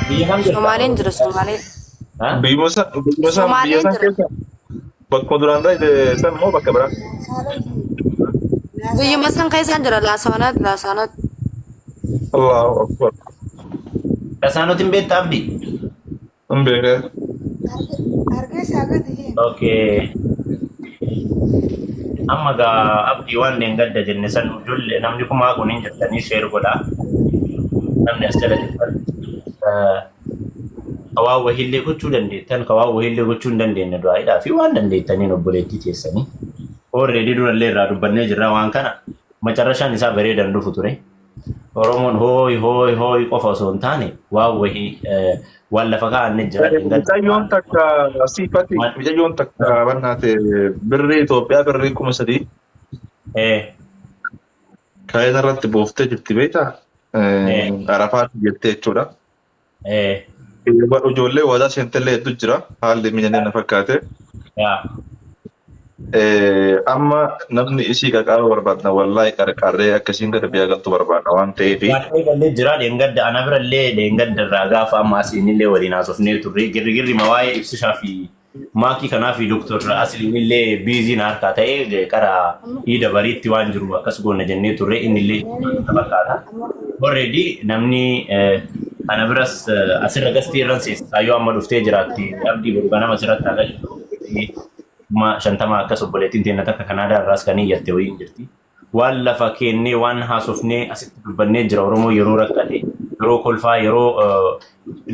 Biyya kam jirta? Somaaleen jira Somaaleen. Ha? Biyya Somaaleen san jira. keessa bakka duraan ta'e san moo bakka biraa? Biyyuma san keessa jira Laasaanot. Allahu akbar. Kasaanutiin beektaa abdii? Hin beekne. Okay. Amma gaa abdii waan gadda jenne san ijoollee namni kumaa kun hin jirtanii sheer godhaa. Namni as jala jirtan. Kawaa wahillee gochuu dandeettan kawaa wahillee gochuu hin dandeenye du'aadhaa fi waan dandeettaniin obboleettii teessanii. Already durallee irraa dubbannee jirra waan kana macarrashaan isaa bareedan dhufu ture. Oromoon hooyi qofa osoo hin taane waan wahii waan lafa kaa'anne jira. Mucayyoon takka siifatti mucayyoon takka bannaate birrii Itoophiyaa birrii 3,000 kaayina irratti booftee jirti beektaa? Arafaatti jettee jechuudha. Ijoollee waadaa seentellee hedduu jira haalli miidhanii na fakkaate. Amma namni isii qaqaaba barbaadna wallaahi qarqarree akkasiin gada biyya galtu barbaadna waan ta'eef. Waan eegallee jira dheengadda ana birallee dheengadda irraa gaafa amma asiinillee waliin haasofnee turre girgirri waa'ee ibsishaa fi maakii kanaa fi doktor Asliinillee biiziin harkaa ta'ee karaa hiida bariitti waan jiru akkas goonna jennee turre innillee fakkaata. Already namni ana biras asirra gastii irraan seessisaa yoo amma dhuftee jiraatti abdii borganama asirratti agarsiisu. Shantama akkas obboleettiin teenya takka Kanaadaa irraas kan iyyatte wayiin jirti. Waan lafa kennee waan haasofnee asitti dubbannee jira Oromoo yeroo rakkate yeroo kolfaa yeroo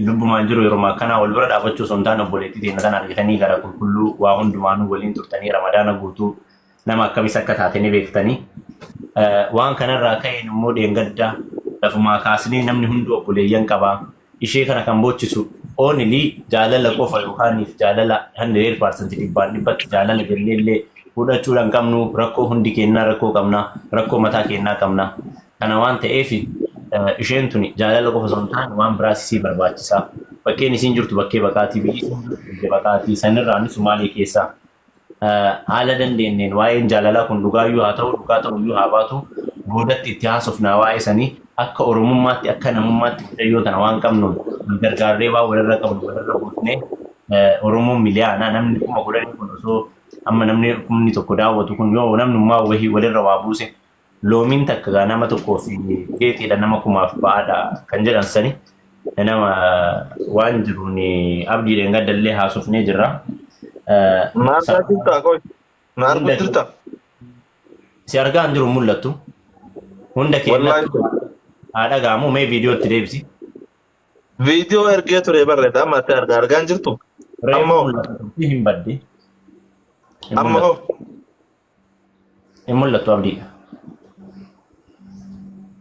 lubbumaan jiru yeroo akkanaa wal bira dhaabachuu osoo hin taane obboleettii teenya kana argitanii gara qulqulluu waa hundumaanuu waliin turtanii ramadaana guutuu nama akkamis akka taatanii beektanii. Waan kanarraa ka'een immoo dheengaddaa lafumaa kaasnee namni hundi obboleeyyan qabaa. Ishee kana kan boochisu only jaalala qofa yookaan jaalala 100% dhibbaan dhibbatti jaalala jalleellee fudhachuudhaan qabnu rakkoo hundi kennaa rakkoo qabna rakkoo mataa kennaa qabna kana waan ta'eef isheen tuni jaalala qofa osoo hin taane waan biraas isii barbaachisaa bakkeen isiin jirtu bakkee baqaatii biyyi baqaatii sanirraan Sumaalee keessaa haala dandeenyeen waa'een jaalalaa kun dhugaayyuu haa ta'u dhugaa ta'uyyuu haa baatu boodatti itti haasofnaa waa'ee sanii akka oromummaatti akka namummaatti mucayyoo tana waan qabnuun gargaarree waa walirra qabnu walirra buufnee oromoon miliyaanaa namni 10,000 kun osoo amma namni 1,000 daawwatu kun yoo namnummaa wahii walirra waa buuse loomiin takka gaa nama tokkoo fi geetiidha nama 1,000 ba'aadha kan jedhan sani nama waan jiruun abdiidhaan gaddallee haasofnee jirra. Maasaa jirtaa qoy maal jirta? Si argaa hin jiru mul'attu hunda keenyatti haadha gaamu mee viidiyootti deebisi. Viidiyoo ergee ture barreeda amma ati argaa hin jirtu? Amma hin badde. Amma hoo? Hin mul'attu abdii.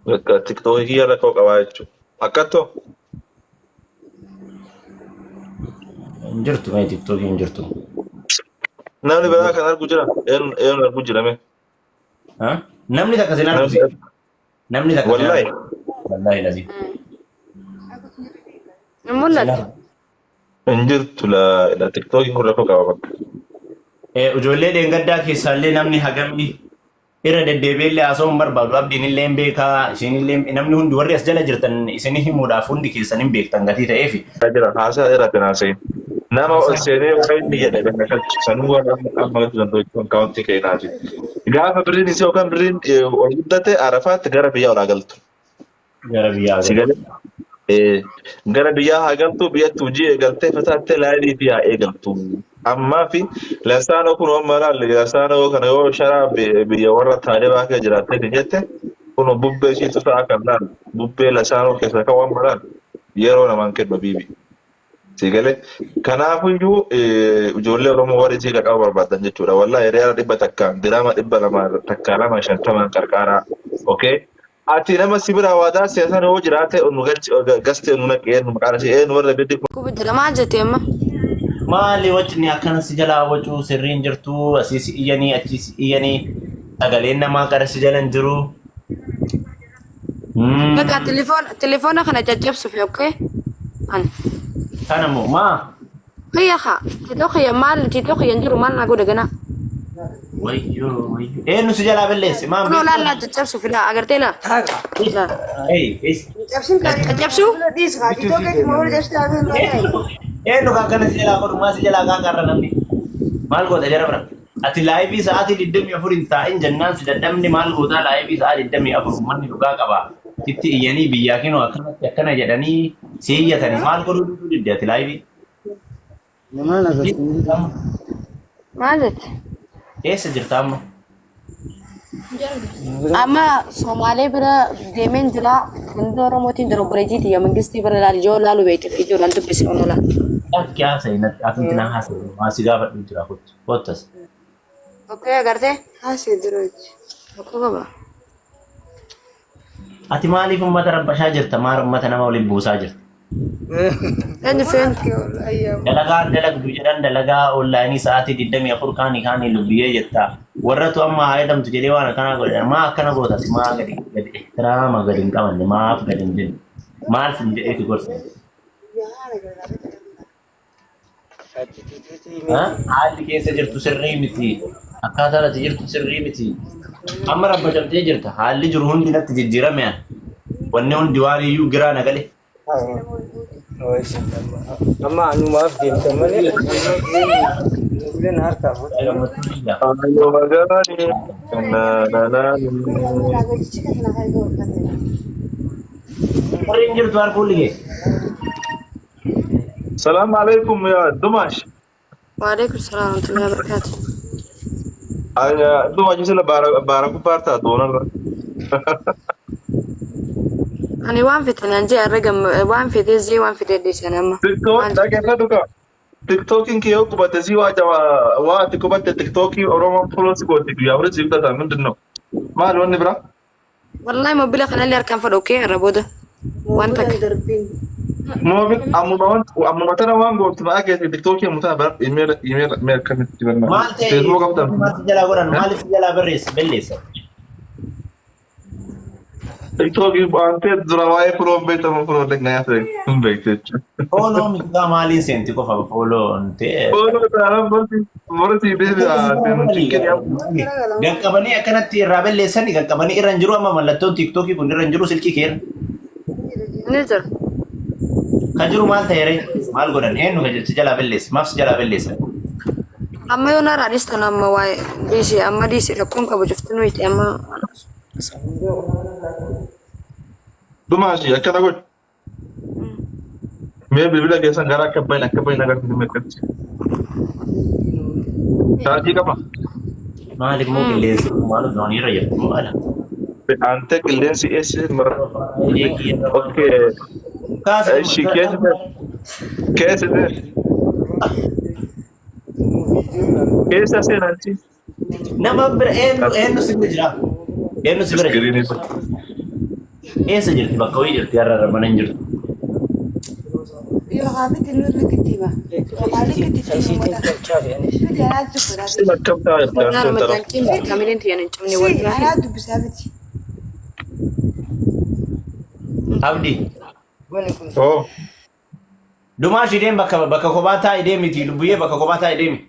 Bakka tiktookii irra koo qabaa jechuudha. Akkattoo? Hin jirtu mee tiktookii hin jirtu. Namni biraa kan argu jira? Eenyu argu jira mee? Namni takka sin argusi. Namni takka sin Wallaahi. Wallaahi lazim. Mul'atu. Hin jirtu la tiktookiin kun rakkoo qaba bakka. Ijoollee dheengaddaa keessaallee namni hagamni irra deddeebiillee haasa'uun barbaadu abdiin illee hin beekaa isheen illee namni hundi warri as jala jirtan isin himuudhaaf hundi keessan hin beektan gatii ta'eef. Jira haasaa irratti naasee. Nama ol seenee waa inni jedhe bakka kalchi sanuu waan amma galtu danda'u akaawuntii keenyaati. Gaafa birriin isii yookaan birriin ol guddate arafaatti gara biyyaa olaa galtu. Gara biyyaa gara biyyaa haa galtu biyyatti hojii eegaltee fataattee laayinii fi haa eegaltu. Ammaa fi lasaanoo kun waan malaalle lasaanoo kana yoo sharaa biyya warra taa'ee baakee jiraattee jette kun bubbee ishiitu ta'a kan laal bubbee lasaanoo keessa kan waan malaal yeroo namaan kennu biibi. Sigale kanaafiyyuu ijoollee Oromoo warri isii qaqaba barbaadan jechuudha. Wallaahi reera 100 diraama 200 takka 250 qarqaaraa. Okay. Ati nama sibira waadaa siyaasan yoo jiraate nu gastee nu naqee nu maqaan ishee nu warra biddi. Kubi jira maal jettee amma? Maali wajjin akkana si jalaa wacuu sirriin jirtu asiis iyyanii achiis iyyanii sagaleen namaa gara si jalan jiru. Bakka telefoona kana caccabsuuf yokkee? Kana moo maa? Kiyya haa. Titoo kiyya maal titoo kiyya jiru maal naa godhe ganaa? Wayyo wayyo. Eenyu si jalaa balleesse maam Kunoo laallaa caccabsu fila agartee laa. Laa. Caccabsu? Eenyu kan akkana si jalaa godhumaa si jalaa qaaqarra namni. Maal goota jara bira? Ati laayivii sa'aatii 24 hin taa'in jennaan si dadhabni maal gootaa laayivii sa'aatii 24 uummanni dhugaa qaba. Itti iyyanii biyyaa kinoo akkanatti akkana jedhanii si iyyatanii maal godhuu dhufuu didde ati laayivii? Maal jette? Eessa jirta amma? Amma Somaalee bira deemeen jira. Hunda Oromootiin dargaggeetii yaa mangistii bira laal ijoo laalu beekte ijoolleen dubbise onola. Akka haasa'e ati naan haasa'e maasii gaafadhu jira kottas. Okkee agartee? Haasa'e jiru jechuudha. Tokko qaba. Ati maaliif uummata rabbashaa jirta? Maal uummata nama waliin buusaa jirta? Eenyu fe'en? Dalagaa dalagdu jedhan dalagaa onlaayinii sa'aatii 24 kaanii lubbiyee jetta. Warratu amma fayyadamtu jedhee waan akkanaa godhan maa akkana gootati maa gadi tiraama gadi hin qabanne maaf gadi hin jenne maal sin jedheeti gorsa. Haalli keessa jirtu sirrii miti. Akkaataa ati jirtu sirrii miti. Amma rabbashamtee jirta. Haalli jiru hundi natti jijjiirame an. Wanni hundi waan iyyuu giraa nagale. Amma anu maaf deemta malee uleen harkaa fuudha. Ayo magani. Warreen jirtu harkuun ligee. Salam alaikum ya Dumash. Waalaikum salaam wa rahmatullahi wa barakatuh. Aya Dumash sila baraku parta donor. Ani waan fitanii anjee argam waan fitee zee waan fitee deessan amma. TikTok dagefa duka. TikTokin kiyo kubate si wa ati kubate TikToki Oromo follows ko ti ya wala sibta ta mindinno. Maal wonni bra? Wallahi mobila kana li arkan fadho kee raboda. Waan tak. Mobil amma tana wango tuma ake TikToki muta bar email kan tibanna. Maal ta'e Facebook afta. maal jalaa godhan maaliif jalaa balleessa. TikToki ante durawaye pro beta mo pro de ngaya se bekte. Follow mi gaa maaliin seenti qofa follow ta'e. Polo tara morti de Gaqqabanii akkanatti irraa balleessanii gaqqabanii irra hin jiru amma mallattoon tiktokii kun irra hin jiru silkii keera. Ni jira. Kan jiru maal ta'eere maal godhan eenyu kan jirti jalaa balleessa maaf si jalaa balleessa. Amma yoo na raadista amma waa'ee diisii amma diisii rakkoon qabu joftu nuyi amma. Dumashi akkana god. Me bilbila geessan gara akka bayin agarsiisu mirkatti. Taati qaba. Maaliif moo qilleensi maal doonii irra jirtu maala. Ante qilleensi eessi mara. Okay. Eshi keessa seenanti. Nama bira eenyu si bira jira. Eenyu si bira jira. Eessa jirti bakka wayii jirti har'a mana hin jirtu. Sila kabtaa Nara matankin kamilin tiyan cumni wallahi. Abdi. Oh. Dumaashi deem bakka kophaa taa'e deemiti lubbuyyee bakka kophaa taa'e deemi.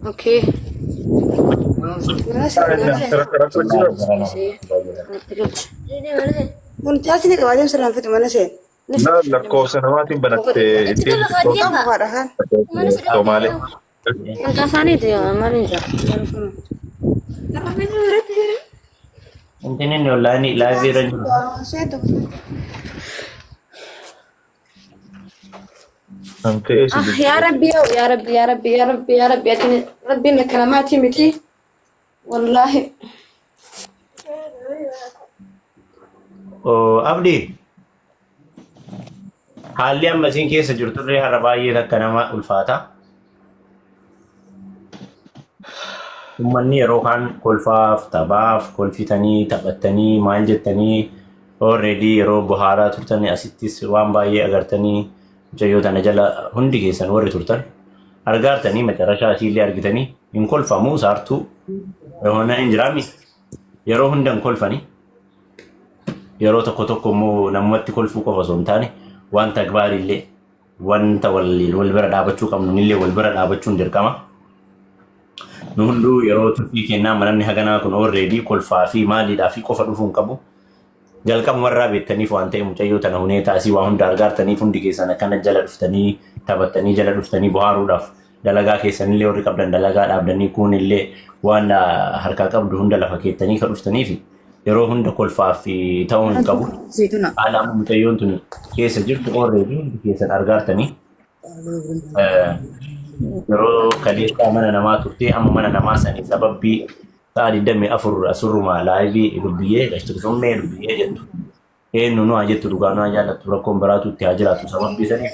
Okay. Wanti asini qabaatee sirraan fitu mana seen. Lakkoofsa namaatiin banattee ittiin Somaalee. Kasaaniiti maaliin jira. Wanti inni onlaayinii laayivii irra jiru. يا ربي يا ربي يا ربي يا ربي يا ربي ربي إن كلماتي متي والله. Abdi. Haalli amma isin keessa jirturree har'a baay'ee takka nama ulfaata. Uummanni yeroo kaan kolfaaf taphaaf kolfitanii taphattanii maal jettanii already yeroo bohaaraa turtanii asittis waan baay'ee agartanii mucayyoo tana jala hundi keessan warri turtan argaartanii macarashaa isiillee argitanii hin kolfamuu saartuu yoona hin jiraami yeroo hunda hin kolfanii yeroo tokko tokko immoo namatti kolfuu qofa osoo hin taane wanta gaarii wanta wal bira dhaabachuu qabnu illee wal bira dhaabachuun dirqama. Nundu yeroo turtii kennaa manamni haganaa kun already kolfaa fi maaliidhaa fi qofa dhufuun qabu. Jalqabumarraa beektaniif waan ta'e mucayyoo tana hunee taasii waa hunda argaartaniif hundi keessan akkana jala dhuftanii taphattanii jala dhuftanii bohaaruudhaaf dalagaa keessanillee warri qabdan dalagaa dhaabdanii kunillee waan harkaa qabdu hunda lafa keettanii kan dhuftaniif yeroo hunda kolfaa fi ta'uu hin qabu. Haala amma mucayyoon tun keessa jirtu already hundi keessan argaartanii. Yeroo kaleessaa mana namaa turtee amma mana namaa sanii sababbii sa'a 24 asurrumaa laayivii dubbiyyee gashtuusummee dubbiyyee jettu. Eenyu nu haa jettu dhugaa nu haa jaallattu rakkoon biraatu itti haa jiraatu sababbii saniif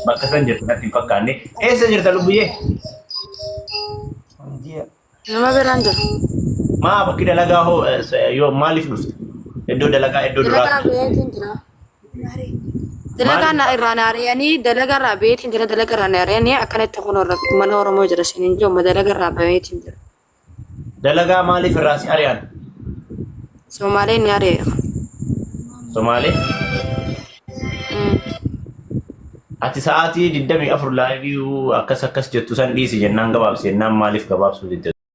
bakka san jirtu natti hin fakkaanne. Eessa jirta dubbiyyee? Nama biraan jiru. Maa bakki dalagaa hoo yoo maaliif dhufte? Iddoo dalagaa iddoo duraa. Dalagaa beetiin jira. Dalagaa irraa naariyanii dalagaa irraa beetiin jira dalagaa irraa naariyanii akkanatti kun mana Oromoo jira siniin jiru dalagaa irraa beetiin jira. Dalagaa maaliif irraa si ariyaan? Somaaleen ni ari'a. Somaalee? Ati sa'aatii 24 laayivii akkas jettu san dhiisi jennaan gabaabsi jennaan maaliif gabaabsuu didde?